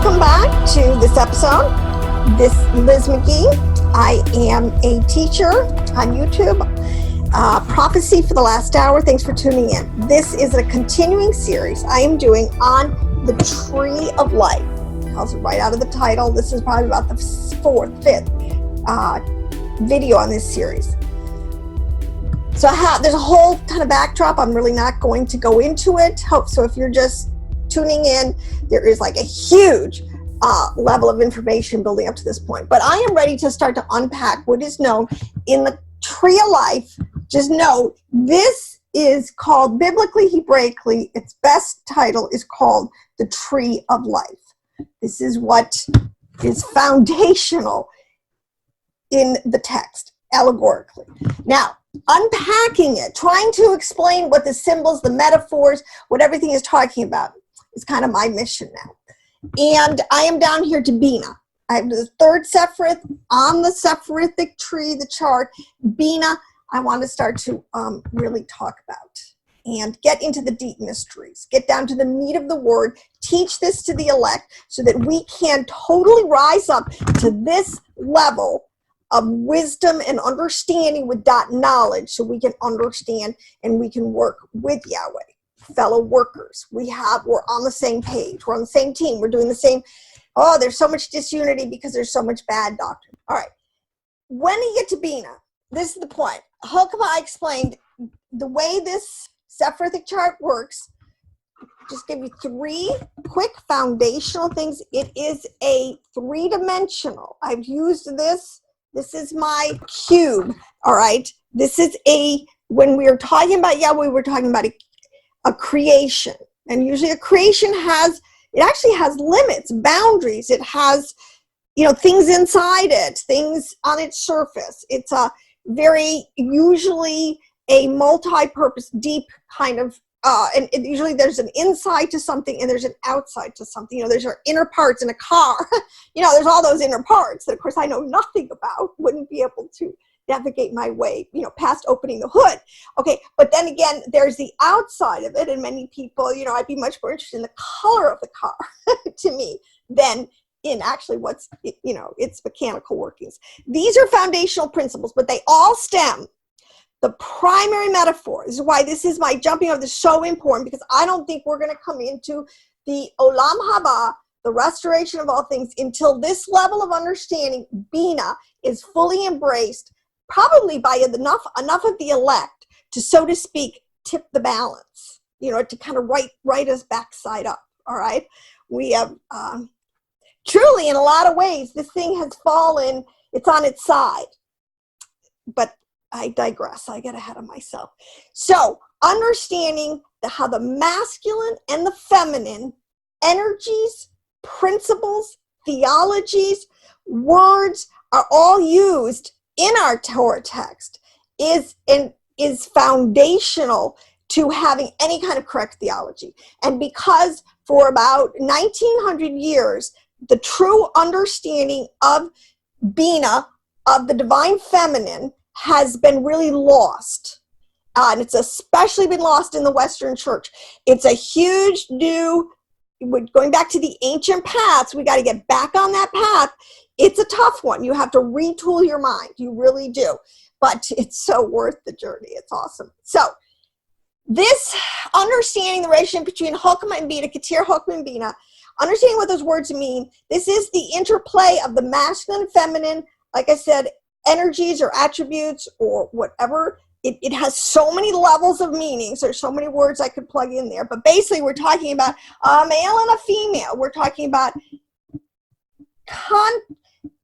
Welcome back to this episode. This is Liz McGee. I am a teacher on YouTube. Prophecy for the Last Hour. Thanks for tuning in. This is a continuing series I am doing on the Tree of Life. It tells it right out of the title. This is probably about the fifth video on this series. So there's a whole kind of backdrop. I'm really not going to go into it. So if you're just tuning in, there is like a huge level of information building up to this point. But I am ready to start to unpack what is known in the Tree of Life. Just know, this is called, biblically, Hebraically, its best title is called the Tree of Life. This is what is foundational in the text, allegorically. Now, unpacking it, trying to explain what the symbols, the metaphors, what everything is talking about is kind of my mission now. And I am down here to Bina. I have the third Sefiroth on the Sefiroth tree, the chart, Bina. I want to start to really talk about and get into the deep mysteries, get down to the meat of the word, teach this to the elect so that we can totally rise up to this level of wisdom and understanding with that knowledge, so we can understand and we can work with Yahweh, fellow workers. We're on the same page. We're on the same team. We're doing the same. Oh, there's so much disunity because there's so much bad doctrine. All right. When you get to Bina, this is the point. Hokmah explained the way this Sefiroth chart works. Just give you three quick foundational things. It is a three-dimensional. I've used this. This is my cube, all right? This is when we are talking about Yahweh, we're talking about a creation. And usually a creation actually has limits, boundaries. It has, things inside it, things on its surface. It's usually a multi-purpose, deep kind of, and usually there's an inside to something and there's an outside to something. There's our inner parts in a car. There's all those inner parts that, of course, I know nothing about, wouldn't be able to navigate my way, past opening the hood. Okay, but then again, there's the outside of it, and many people, I'd be much more interested in the color of the car to me than in actually what's, its mechanical workings. These are foundational principles, but they all stem. The primary metaphor, this is why this is my jumping over, this is so important, because I don't think we're going to come into the Olam Haba, the restoration of all things, until this level of understanding, Bina, is fully embraced, probably by enough of the elect to, so to speak, tip the balance, to kind of right us backside up, all right? We have, truly, in a lot of ways, this thing has fallen, it's on its side. But I digress. I get ahead of myself. So, understanding how the masculine and the feminine energies, principles, theologies, words are all used in our Torah text is foundational to having any kind of correct theology. And because for about 1900 years, the true understanding of Bina, of the divine feminine, has been really lost. And it's especially been lost in the Western church. It's a huge new, going back to the ancient paths, we got to get back on that path. It's a tough one. You have to retool your mind. You really do. But it's so worth the journey. It's awesome. So this understanding the relationship between Hokmah and Bina, Keter, Hokmah, and Bina, understanding what those words mean, this is the interplay of the masculine and feminine, like I said, energies or attributes or whatever. It has so many levels of meanings. There's so many words I could plug in there. But basically, we're talking about a male and a female. We're talking about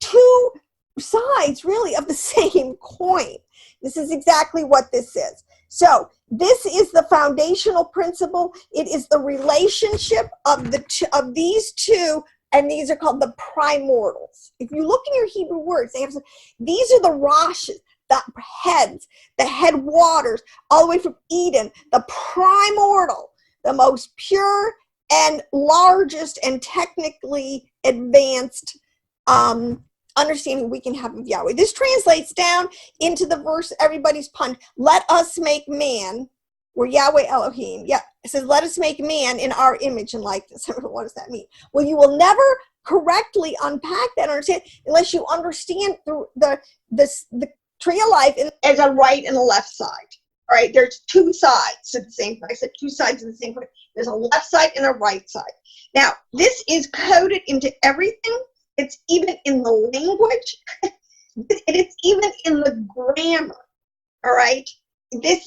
two sides, really, of the same coin. This is exactly what this is. So this is the foundational principle. It is the relationship of these two, and these are called the primordials. If you look in your Hebrew words, these are the rashes, the heads, the head waters, all the way from Eden, the primordial, the most pure and largest and technically advanced understanding we can have of Yahweh. This translates down into the verse everybody's punched. Let us make man We're Yahweh Elohim. Yeah, it says, let us make man in our image and likeness. What does that mean? Well, you will never correctly unpack that, understand, unless you understand the tree of life as a right and a left side. All right, there's two sides to the same thing. I said two sides of the same thing. There's a left side and a right side. Now, this is coded into everything. It's even in the language. It's even in the grammar. All right.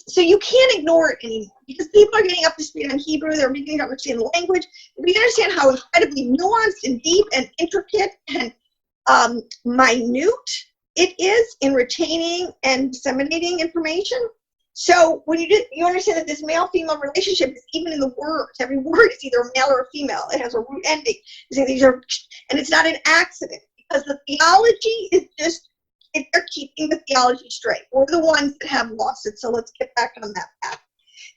So you can't ignore it anymore because people are getting up to speed on Hebrew. They're beginning to understand the language. We understand how incredibly nuanced and deep and intricate and minute it is in retaining and disseminating information. So when you understand that this male-female relationship is even in the words. Every word is either a male or a female. It has a root ending. And it's not an accident because the theology is just, they're keeping the theology straight. We're the ones that have lost it, so let's get back on that path.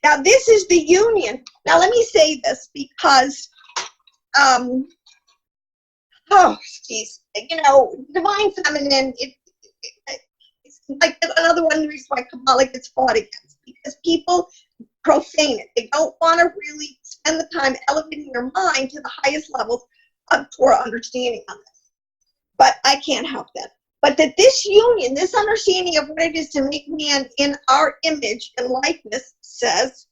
Now, this is the union. Now, let me say this because, divine feminine, it's like another one reason why Kabbalah gets fought against, because people profane it. They don't want to really spend the time elevating their mind to the highest levels of Torah understanding on this. But I can't help that. But that this union, this understanding of what it is to make man in our image and likeness, says,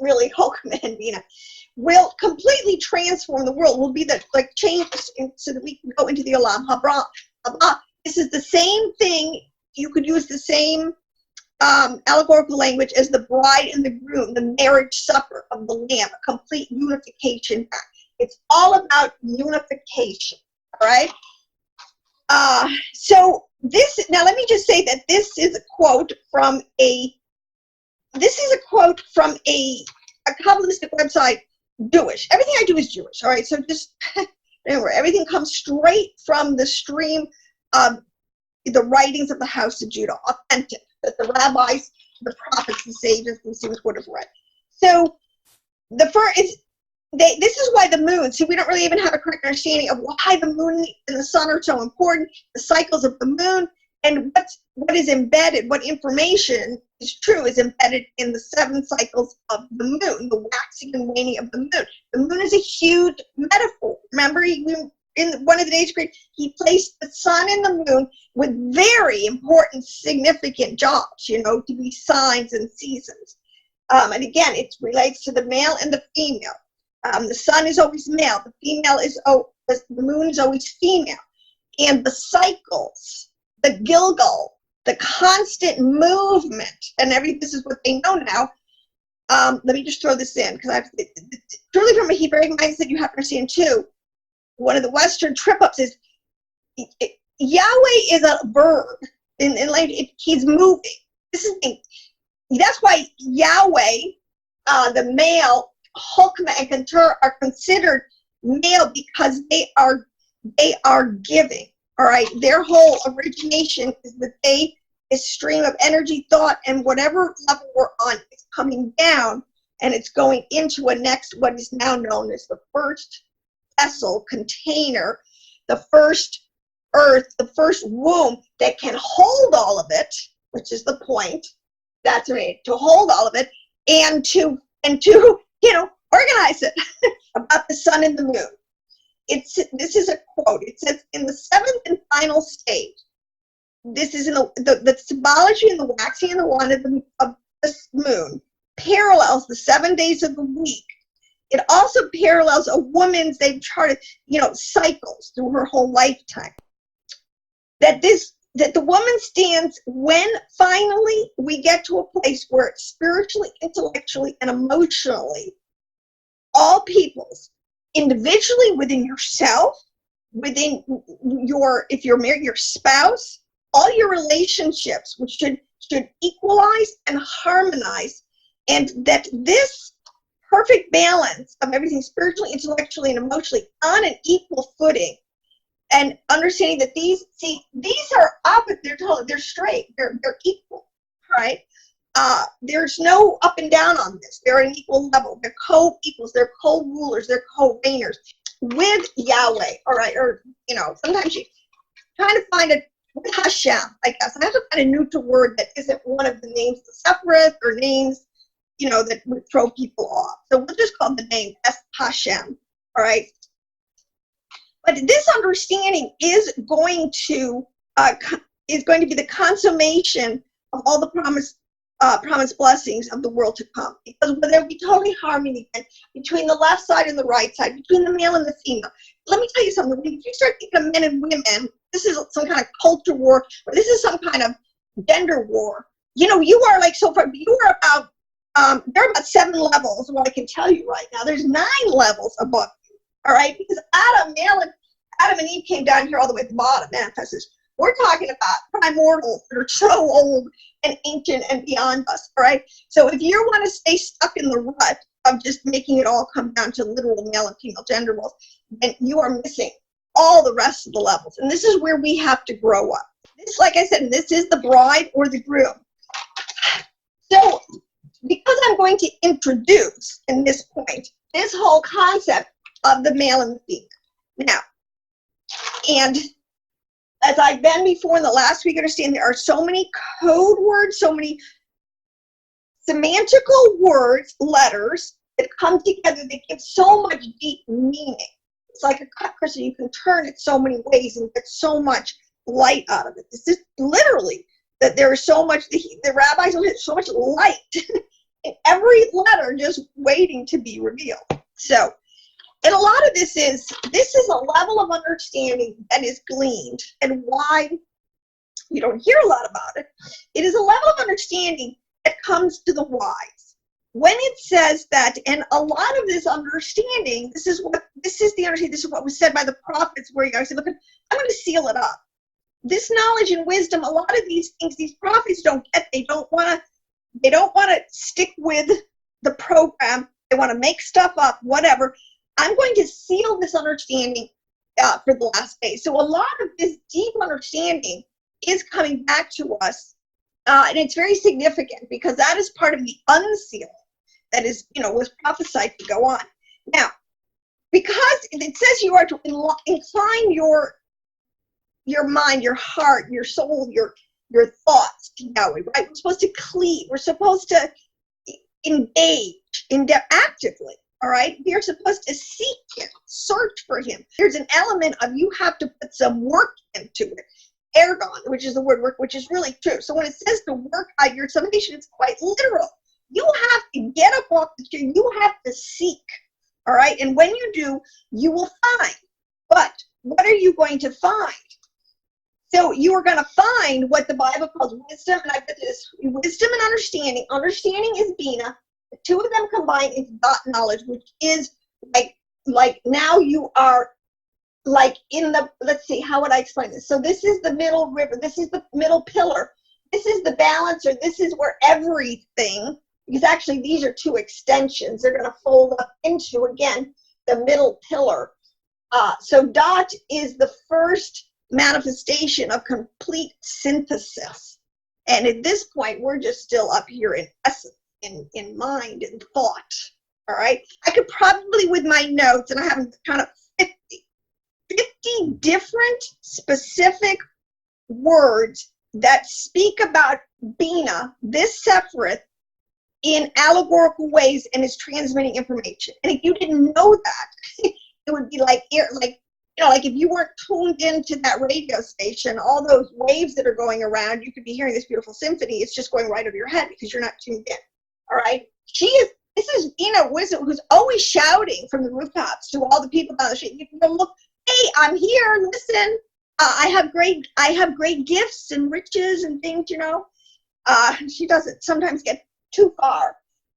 really, Hokmah and Bina, will completely transform the world, will be the changes so that we can go into the Olam Haba. This is the same thing. You could use the same allegorical language as the bride and the groom, the marriage supper of the Lamb, a complete unification. It's all about unification, all right? So this, now let me just say that this is a quote from a Kabbalistic website, Jewish. Everything I do is Jewish, all right? So just remember, everything comes straight from the stream of the writings of the house of Judah, authentic, that the rabbis, the prophets, the sages, these things would have read. So the first is, this is why the moon, see, we don't really even have a correct understanding of why the moon and the sun are so important, the cycles of the moon, and what is embedded, what information is true is embedded in the 7 cycles of the moon, the waxing and waning of the moon. The moon is a huge metaphor. Remember, in one of the days, he placed the sun and the moon with very important, significant jobs, to be signs and seasons. And again, it relates to the male and the female. The sun is always male. The moon is always female. And the cycles, the Gilgal, the constant movement, and this is what they know now. Let me just throw this in, because truly from a Hebraic mindset, you have to understand too, one of the Western trip-ups is Yahweh is a verb. He's moving. That's why Yahweh, the male, Hokmah and Keturah are considered male because they are giving. All right, their whole origination is that this stream of energy, thought, and whatever level we're on is coming down, and it's going into what is now known as the first vessel, container, the first earth, the first womb that can hold all of it, which is the point. That's right, to hold all of it and to organize it about the sun and the moon. This is a quote. It says, in the 7th and final stage, this is in the symbology and the waxing and the waning of the moon parallels the 7 days of the week. It also parallels a woman's, they've charted, cycles through her whole lifetime. That the woman stands when finally we get to a place where spiritually, intellectually, and emotionally, all peoples, individually within yourself, within if you're married, your spouse, all your relationships, which should equalize and harmonize, and that this perfect balance of everything spiritually, intellectually, and emotionally on an equal footing, and understanding that these are opposite, they're straight, they're equal, right? There's no up and down on this. They're at an equal level. They're co-equals. They're co-rulers. They're co-reigners with Yahweh. All right, or sometimes you trying to find it with Hashem, I guess. I have to find a neutral word that isn't one of the names, the Sefiroth or names that would throw people off. So we'll just call the name Es Hashem, all right? But this understanding is going to be the consummation of all the promised blessings of the world to come, because there will be totally harmony between the left side and the right side, between the male and the female. Let me tell you something. When you start thinking of men and women, this is some kind of culture war, or this is some kind of gender war. You are like, so far, you are about, there are about 7 levels, what I can tell you right now. There's 9 levels above you, all right? Because Adam and Eve came down here all the way at the bottom, manifestors. We're talking about primordials that are so old and ancient and beyond us, all right? So if you want to stay stuck in the rut of just making it all come down to literal male and female gender roles, then you are missing all the rest of the levels. And this is where we have to grow up. This, like I said, this is the bride or the groom. So because I'm going to introduce, in this point, this whole concept of the male and the female. Now, and as I've been before in the last week, understand there are so many code words, so many semantical words, letters that come together that give so much deep meaning. It's like a cut crystal. You can turn it so many ways and get so much light out of it. This is literally that there is so much, the rabbis will hit so much light in every letter just waiting to be revealed. So, and a lot of this is a level of understanding that is gleaned, and why you don't hear a lot about it. It is a level of understanding that comes to the wise. When it says that, and a lot of this understanding, this is the understanding, this is what was said by the prophets, where I said, look, I'm going to seal it up. This knowledge and wisdom, a lot of these things, these prophets don't get. They don't want to stick with the program. They want to make stuff up, whatever. I'm going to seal this understanding for the last days. So a lot of this deep understanding is coming back to us, and it's very significant because that is part of the unsealed that is, was prophesied to go on. Now, because it says you are to incline your mind, your heart, your soul, your thoughts to Yahweh, right? We're supposed to cleave. We're supposed to engage actively. All right, we are supposed to seek him, search for him. There's an element of you have to put some work into it. Ergon, which is the word work, which is really true. So when it says to work out your salvation, it's quite literal. You have to get up off the chair. You have to seek. All right, and when you do, you will find. But what are you going to find? So you are going to find what the Bible calls wisdom, and I put this, wisdom and understanding. Understanding is Bina. The two of them combine into dot knowledge, which is like now you are like in the, let's see, how would I explain this? So this is the middle river. This is the middle pillar. This is the balancer. This is where everything, because actually these are 2 extensions. They're going to fold up into, again, the middle pillar. So dot is the first manifestation of complete synthesis. And at this point, we're just still up here in essence. In mind and thought, all right? I could probably, with my notes, and I have kind of 50 different specific words that speak about Bina, this Sefiroth, in allegorical ways, and is transmitting information. And if you didn't know that, it would be like if you weren't tuned into that radio station, all those waves that are going around, you could be hearing this beautiful symphony. It's just going right over your head because you're not tuned in. All right, this is Bina Wisdom, who's always shouting from the rooftops to all the people down the street. You can go, look, hey, I'm here, listen, I have great gifts and riches and things, she doesn't sometimes get too far.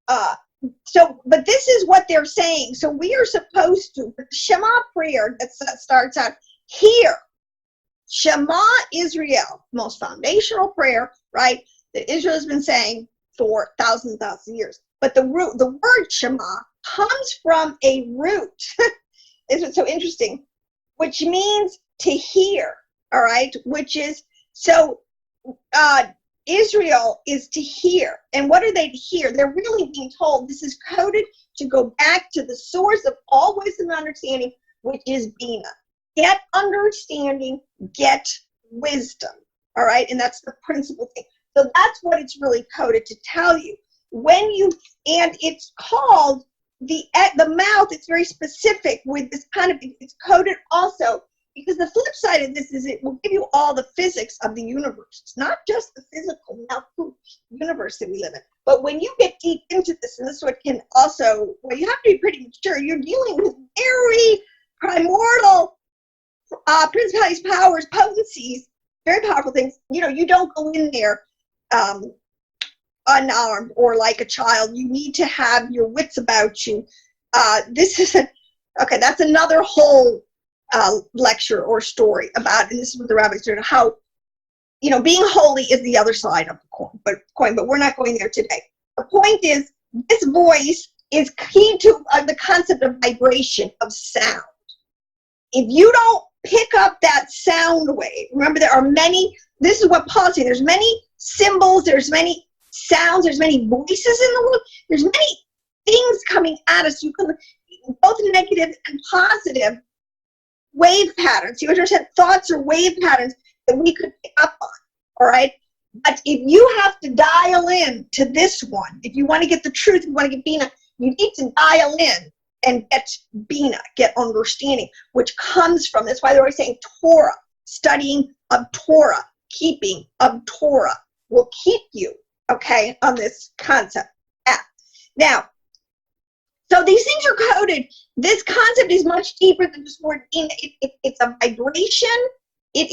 But this is what they're saying. So we are supposed to, with the Shema prayer that starts out here, Shema Israel, most foundational prayer, right, that Israel has been saying for thousands and thousands of years. But the word Shema comes from a root. Isn't it so interesting? Which means to hear, all right? Which is, so Israel is to hear. And what are they to hear? They're really being told, this is coded to go back to the source of all wisdom and understanding, which is Bina. Get understanding, get wisdom, all right? And that's the principal thing. So that's what it's really coded to tell you. and it's called the mouth. It's very specific with this kind of, it's coded also, because the flip side of this is it will give you all the physics of the universe. It's not just the physical universe that we live in. But when you get deep into this, and this is what can also, well, you have to be pretty mature. You're dealing with very primordial principalities, powers, potencies, very powerful things. You don't go in there unarmed or like a child. You need to have your wits about you. This is okay, that's another whole lecture or story about, and this is what the rabbis do, how being holy is the other side of the coin, but we're not going there today. The point is, this voice is key to the concept of vibration, of sound. If you don't pick up that sound wave, remember there are many, this is what Paul's saying, there's many symbols, there's many sounds, there's many voices in the world, there's many things coming at us. You can, both negative and positive wave patterns. You understand, thoughts are wave patterns that we could pick up on, all right? But if you have to dial in to this one, if you want to get the truth, you want to get Bina, you need to dial in and get Bina, get understanding, which comes from, that's why they're always saying Torah, studying of Torah, keeping of Torah will keep you, okay, on this concept. Now, so these things are coded. This concept is much deeper than just word Bina. It's a vibration. It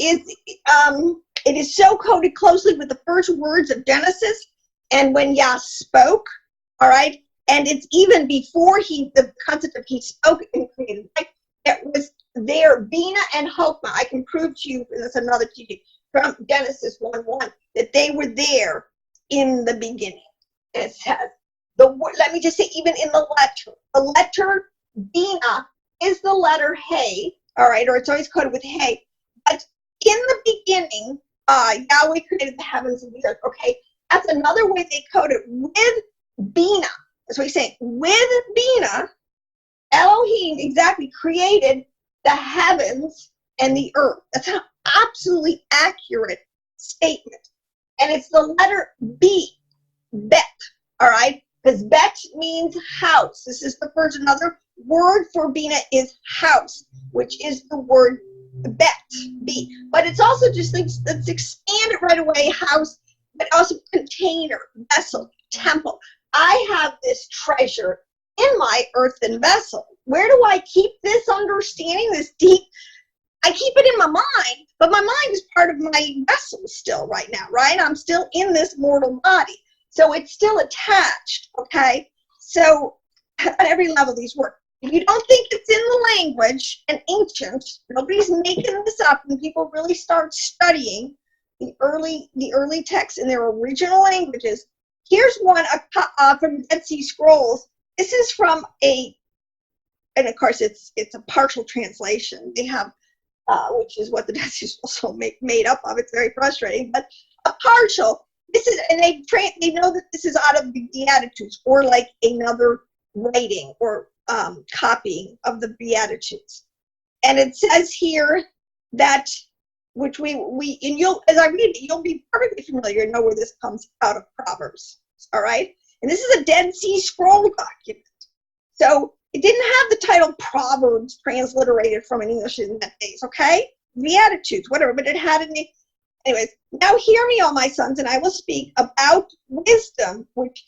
is so coded closely with the first words of Genesis and when Yah spoke, all right? And it's even before the concept of he spoke and created. Like, it was there, Bina and Hokmah. I can prove to you, and that's another teaching from Genesis 1:1, that they were there in the beginning. And it says, let me just say, even in the letter Bina is the letter Hey, all right, or it's always coded with Hey. But in the beginning, Yahweh created the heavens and the earth, okay? That's another way they code it, with Bina. That's what he's saying. With Bina, Elohim exactly created the heavens and the earth. That's an absolutely accurate statement. And it's the letter B, Bet, all right? Because Bet means house. This is the first, another word for Bina is house, which is the word Bet, B. But it's also just, let's expand it right away, house, but also container, vessel, temple. I have this treasure in my earthen vessel. Where do I keep this understanding, this deep? I keep it in my mind, but my mind is part of my vessel still right now, right? I'm still in this mortal body. So it's still attached, okay? So at every level these work. If you don't think it's in the language and ancient, nobody's making this up, and people really start studying the early texts in their original languages. Here's one from Dead Sea Scrolls. This is from and of course it's a partial translation. They have, which is what the Dead Sea Scrolls made up of. It's very frustrating, but a partial. This is, and they know that this is out of the Beatitudes, or like another writing or copying of the Beatitudes. And it says here that, which we and you'll, as I read it, you'll be perfectly familiar and know where this comes out of Proverbs, all right? And this is a Dead Sea Scroll document. So it didn't have the title Proverbs transliterated from an English in that days, okay? Beatitudes, whatever, but it had an, anyways. Now hear me, all my sons, and I will speak about wisdom which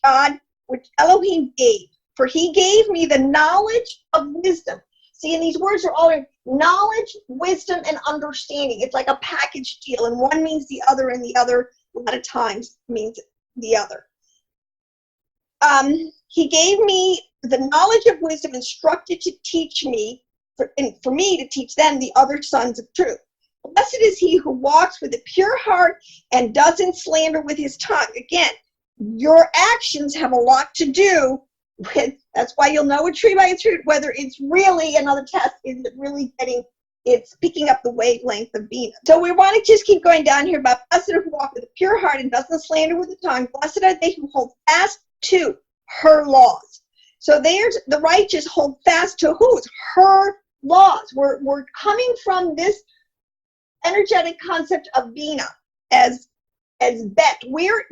Elohim gave. For he gave me the knowledge of wisdom. See, and these words are all knowledge, wisdom, and understanding. It's like a package deal, and one means the other, and the other a lot of times means the other. He gave me the knowledge of wisdom, instructed to teach me, for me to teach them the other sons of truth. Blessed is he who walks with a pure heart and doesn't slander with his tongue. Again, your actions have a lot to do with, that's why you'll know a tree by its fruit, whether it's really, another test, is it really it's picking up the wavelength of Bina. So we want to just keep going down here about blessed are who walk with a pure heart and doesn't slander with the tongue. Blessed are they who hold fast to her laws. So there's the righteous hold fast to whose? Her laws. We're coming from this energetic concept of Bina as as Bet. Where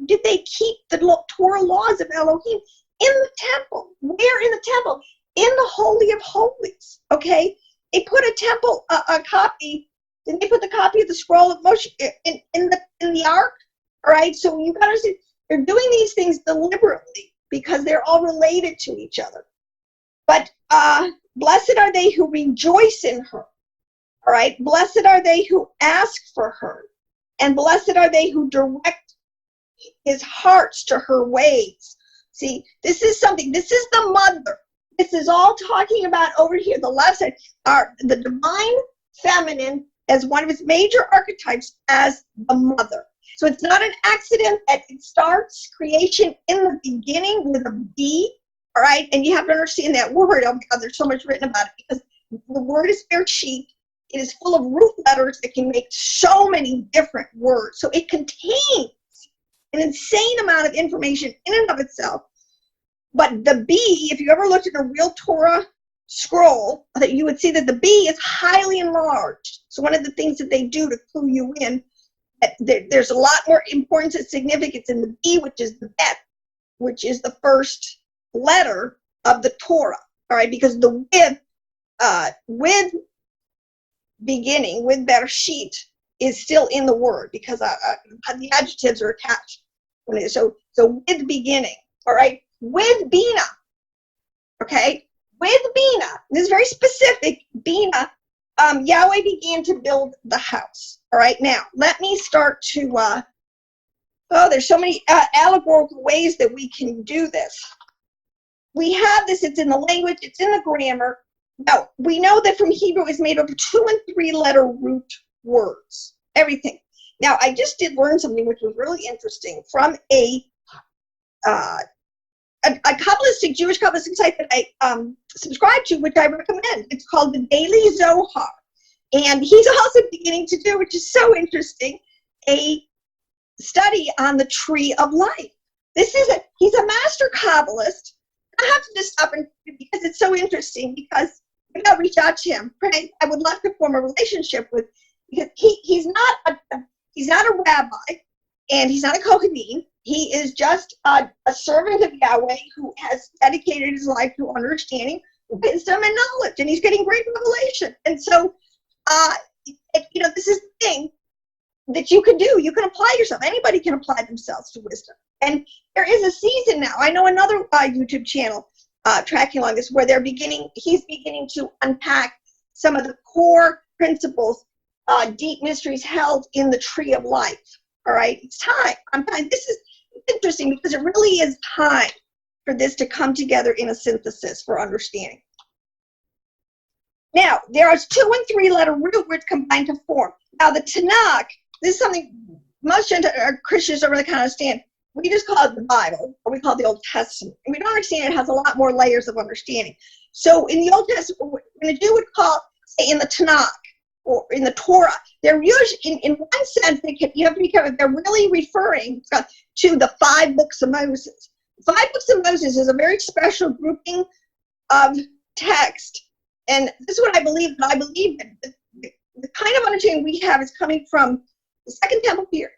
did they keep the Torah laws of Elohim? In the temple. Where in the temple? In the Holy of Holies. Okay, they put a temple, a copy. Then they put the copy of the scroll of Moshe in the ark. All right, so you got to see they're doing these things deliberately because they're all related to each other. But blessed are they who rejoice in her. All right, blessed are they who ask for her, and blessed are they who direct his hearts to her ways. See, this is something. This is the mother. This is all talking about over here. The left side are the divine feminine as one of its major archetypes as the mother. So it's not an accident that it starts creation in the beginning with a B, all right? And you have to understand that word. Oh my God, there's so much written about it because the word is Bereshit. It is full of root letters that can make so many different words. So it contains an insane amount of information in and of itself. But the B, if you ever looked at a real Torah scroll, that you would see that the B is highly enlarged. So one of the things that they do to clue you in, that there's a lot more importance and significance in the B, which is the Bet, which is the first letter of the Torah. All right, because the with beginning, with Bereshit, is still in the word because the adjectives are attached. So with beginning, all right, with Bina, okay, with Bina, this is very specific, Bina, Yahweh began to build the house. All right, now let me start to, there's so many allegorical ways that we can do this. We have this, it's in the language, it's in the grammar. Now, we know that from Hebrew is made up of 2 and 3 letter root words, everything. Now, I just did learn something which was really interesting from a Kabbalistic, Jewish Kabbalistic site that I subscribe to, which I recommend. It's called the Daily Zohar. And he's also beginning to do, which is so interesting, a study on the tree of life. He's a master Kabbalist. I have to just stop and because it's so interesting because maybe I'll reach out to him. I would love to form a relationship with because he's not a rabbi and he's not a Kohanim. He is just a servant of Yahweh who has dedicated his life to understanding wisdom and knowledge, and he's getting great revelation. And so, this is the thing that you can do. You can apply yourself. Anybody can apply themselves to wisdom. And there is a season now. I know another YouTube channel tracking along this where he's beginning to unpack some of the core principles, deep mysteries held in the tree of life. All right, it's time. This is interesting because it really is time for this to come together in a synthesis for understanding. Now, there are 2 and 3 letter root words combined to form. Now, the Tanakh, this is something most Christians don't really kind of understand. We just call it the Bible, or we call it the Old Testament. And we don't understand it has a lot more layers of understanding. So in the Old Testament, when a Jew would call, say, in the Tanakh, or in the Torah, they're usually, in one sense, you have to be careful, they're really referring to the 5 books of Moses. 5 books of Moses is a very special grouping of text. And this is what I believe, but I believe that the kind of understanding we have is coming from the Second Temple period,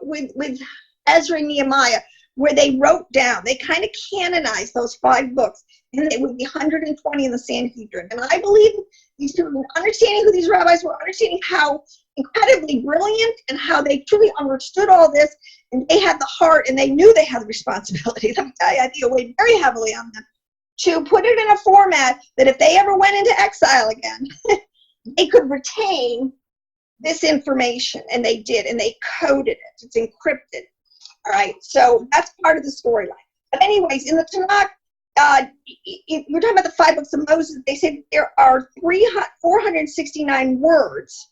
with Ezra and Nehemiah, where they wrote down, they kind of canonized those 5 books, and it would be 120 in the Sanhedrin. And I believe these people, understanding who these rabbis were, understanding how incredibly brilliant and how they truly understood all this, and they had the heart, and they knew they had the responsibility. Let me tell you, I think it weighed very heavily on them to put it in a format that if they ever went into exile again, they could retain this information, and they did, and they coded it. It's encrypted. All right, so that's part of the storyline. But anyways, in the Tanakh, we're talking about the 5 books of Moses. They say there are 469 words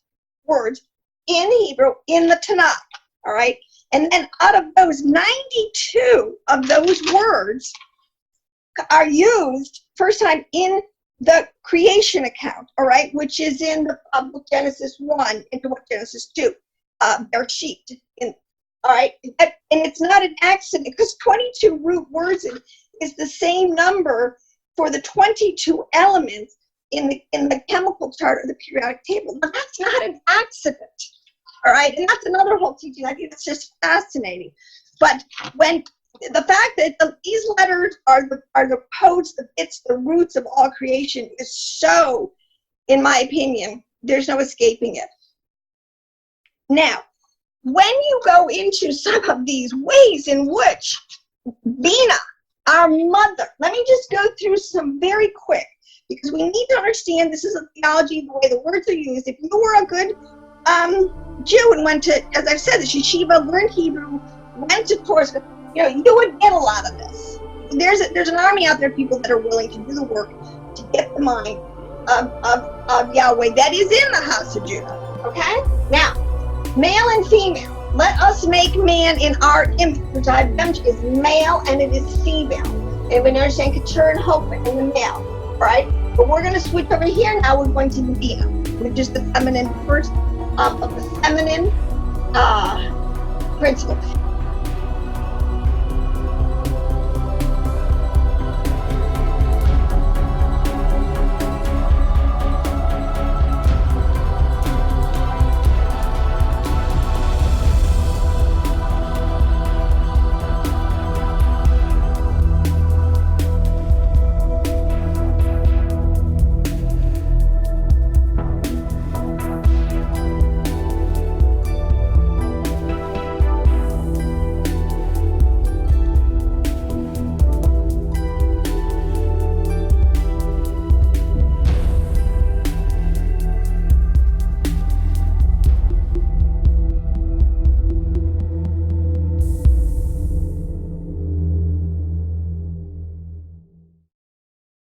in Hebrew in the Tanakh. All right, and then out of those, 92 of those words are used first time in the creation account, all right, which is in the book Genesis 1 into what Genesis 2, Bereshit. All right, and it's not an accident because 22 root words is the same number for the 22 elements in the chemical chart or the periodic table. Now, that's not an accident. All right, and that's another whole teaching. I think it's just fascinating. But when the fact that these letters are the codes, the bits, the roots of all creation is so, in my opinion, there's no escaping it. Now, when you go into some of these ways in which Bina, our mother, let me just go through some very quick, because we need to understand this is a theology, the way the words are used. If you were a good Jew and went to, as I've said, the yeshiva, learned Hebrew, went to course, you know, you would get a lot of this. There's an army out there of people that are willing to do the work to get the mind of Yahweh that is in the house of Judah. Okay? Now, male and female. Let us make man in our image, which I've mentioned is male and it is female. And we understand Keturah and Hope in the male, right? But we're going to switch over here now. We're going to the Bina, which is the feminine first of the feminine principle.